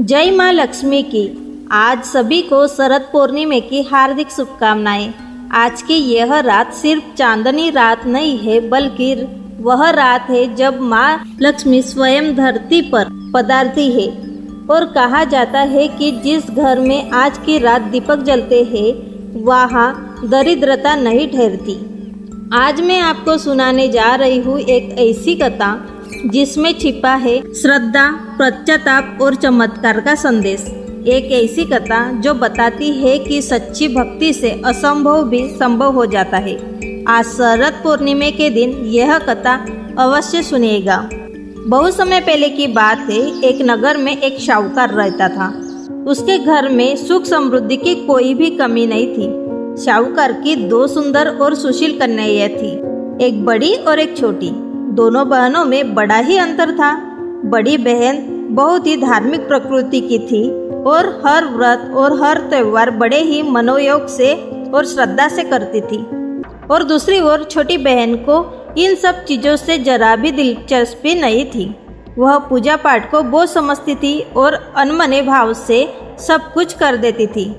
जय माँ लक्ष्मी की। आज सभी को शरद पूर्णिमा की हार्दिक शुभकामनाएं। आज की यह रात सिर्फ चांदनी रात नहीं है, बल्कि वह रात है जब माँ लक्ष्मी स्वयं धरती पर पधारती है। और कहा जाता है कि जिस घर में आज की रात दीपक जलते हैं वहाँ दरिद्रता नहीं ठहरती। आज मैं आपको सुनाने जा रही हूँ एक ऐसी कथा जिसमें छिपा है श्रद्धा, पश्चाताप और चमत्कार का संदेश। एक ऐसी कथा जो बताती है कि सच्ची भक्ति से असंभव भी संभव हो जाता है। आज शरद पूर्णिमा के दिन यह कथा अवश्य सुनिएगा। बहुत समय पहले की बात है। एक नगर में एक शाहूकार रहता था। उसके घर में सुख समृद्धि की कोई भी कमी नहीं थी। शाहूकार की दो सुंदर और सुशील कन्याएं थी, एक बड़ी और एक छोटी। दोनों बहनों में बड़ा ही अंतर था। बड़ी बहन बहुत ही धार्मिक प्रकृति की थी और हर व्रत और हर त्योहार बड़े ही मनोयोग से और श्रद्धा से करती थी। और दूसरी ओर छोटी बहन को इन सब चीजों से जरा भी दिलचस्पी नहीं थी। वह पूजा पाठ को बोझ समझती थी और अनमने भाव से सब कुछ कर देती थी।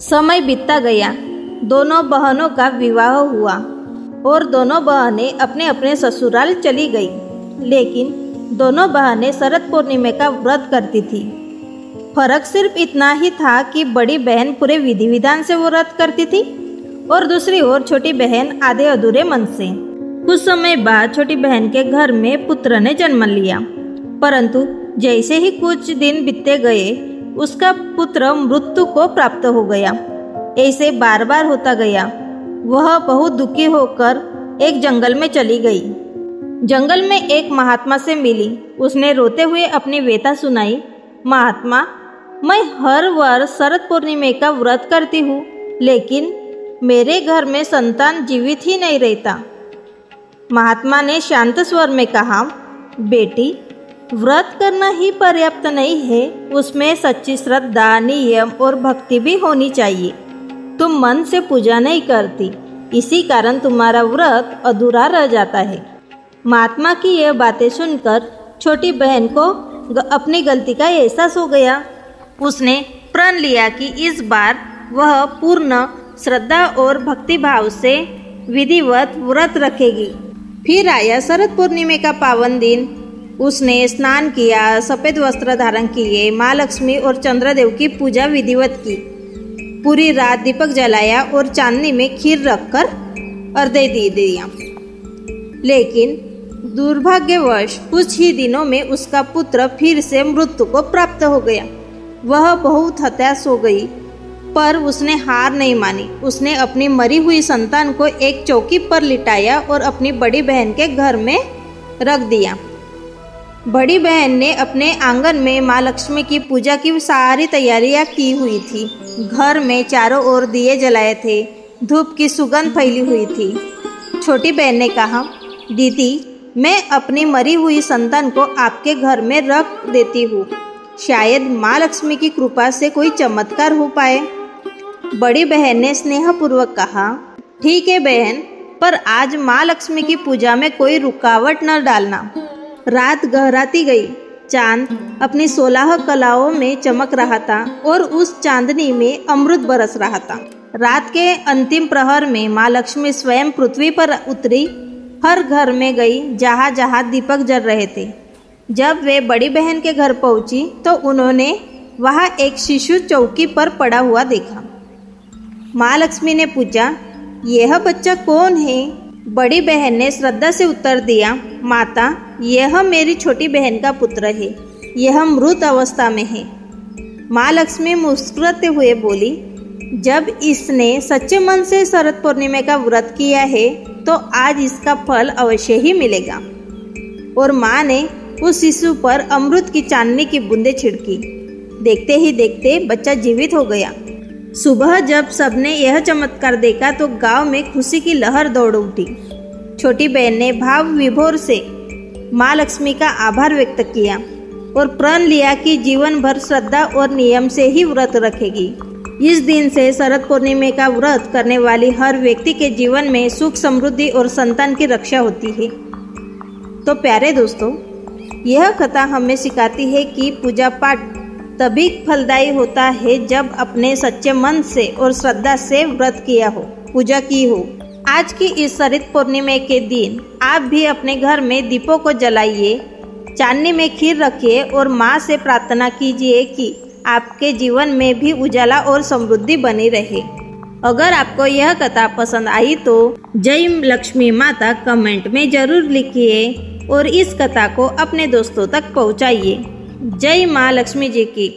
समय बीतता गया। दोनों बहनों का विवाह हुआ और दोनों बहनें अपने अपने ससुराल चली गई। लेकिन दोनों बहनें शरद पूर्णिमा का व्रत करती थी। फर्क सिर्फ इतना ही था कि बड़ी बहन पूरे विधि विधान से वो व्रत करती थी और दूसरी ओर छोटी बहन आधे अधूरे मन से। कुछ समय बाद छोटी बहन के घर में पुत्र ने जन्म लिया, परंतु जैसे ही कुछ दिन बीतते गए उसका पुत्र मृत्यु को प्राप्त हो गया। ऐसे बार बार होता गया। वह बहुत दुखी होकर एक जंगल में चली गई। जंगल में एक महात्मा से मिली। उसने रोते हुए अपनी व्यथा सुनाई। महात्मा, मैं हर वर्ष शरद पूर्णिमा का व्रत करती हूँ, लेकिन मेरे घर में संतान जीवित ही नहीं रहता। महात्मा ने शांत स्वर में कहा, बेटी, व्रत करना ही पर्याप्त नहीं है, उसमें सच्ची श्रद्धा, नियम और भक्ति भी होनी चाहिए। तुम मन से पूजा नहीं करती, इसी कारण तुम्हारा व्रत अधूरा रह जाता है। महात्मा की यह बातें सुनकर छोटी बहन को अपनी गलती का एहसास हो गया। उसने प्रण लिया कि इस बार वह पूर्ण श्रद्धा और भक्ति भाव से विधिवत व्रत रखेगी। फिर आया शरद पूर्णिमा का पावन दिन। उसने स्नान किया, सफेद वस्त्र धारण किए, माँ लक्ष्मी और चंद्रदेव की पूजा विधिवत की। पूरी रात दीपक जलाया और चांदनी में खीर रखकर अर्घ्य दे दिया। लेकिन दुर्भाग्यवश कुछ ही दिनों में उसका पुत्र फिर से मृत्यु को प्राप्त हो गया। वह बहुत हताश हो गई, पर उसने हार नहीं मानी। उसने अपनी मरी हुई संतान को एक चौकी पर लिटाया और अपनी बड़ी बहन के घर में रख दिया। बड़ी बहन ने अपने आंगन में माँ लक्ष्मी की पूजा की सारी तैयारियां की हुई थी। घर में चारों ओर दिए जलाए थे, धूप की सुगंध फैली हुई थी। छोटी बहन ने कहा, दीदी, मैं अपनी मरी हुई संतान को आपके घर में रख देती हूँ, शायद माँ लक्ष्मी की कृपा से कोई चमत्कार हो पाए। बड़ी बहन ने स्नेहपूर्वक कहा, ठीक है बहन, पर आज माँ लक्ष्मी की पूजा में कोई रुकावट न डालना। रात गहराती गई। चांद अपनी 16 कलाओं में चमक रहा था और उस चांदनी में अमृत बरस रहा था। रात के अंतिम प्रहर में माँ लक्ष्मी स्वयं पृथ्वी पर उतरी। हर घर में गई जहाँ जहाँ दीपक जल रहे थे। जब वे बड़ी बहन के घर पहुंची तो उन्होंने वहाँ एक शिशु चौकी पर पड़ा हुआ देखा। माँ लक्ष्मी ने पूछा, यह बच्चा कौन है? बड़ी बहन ने श्रद्धा से उत्तर दिया, माता, यह मेरी छोटी बहन का पुत्र है। यह मृत अवस्था में है। माँ लक्ष्मी मुस्कुराते हुए बोली, जब इसने सच्चे मन से शरद पूर्णिमा का व्रत किया है तो आज इसका फल अवश्य ही मिलेगा। और माँ ने उस शिशु पर अमृत की चांदनी की बूंदें छिड़की। देखते ही देखते बच्चा जीवित हो गया। सुबह जब सबने यह चमत्कार देखा तो गांव में खुशी की लहर दौड़ उठी। छोटी बहन ने भाव विभोर से माँ लक्ष्मी का आभार व्यक्त किया और प्रण लिया कि जीवन भर श्रद्धा और नियम से ही व्रत रखेगी। इस दिन से शरद पूर्णिमा का व्रत करने वाली हर व्यक्ति के जीवन में सुख, समृद्धि और संतान की रक्षा होती है। तो प्यारे दोस्तों, यह कथा हमें सिखाती है कि पूजा पाठ तभी फलदायी होता है जब अपने सच्चे मन से और श्रद्धा से व्रत किया हो, पूजा की हो। आज की इस शरद पूर्णिमा के दिन आप भी अपने घर में दीपों को जलाइए, चांदनी में खीर रखिए और माँ से प्रार्थना कीजिए कि आपके जीवन में भी उजाला और समृद्धि बनी रहे। अगर आपको यह कथा पसंद आई तो जय लक्ष्मी माता कमेंट में जरूर लिखिए और इस कथा को अपने दोस्तों तक पहुंचाइए। जय माँ लक्ष्मी जी की।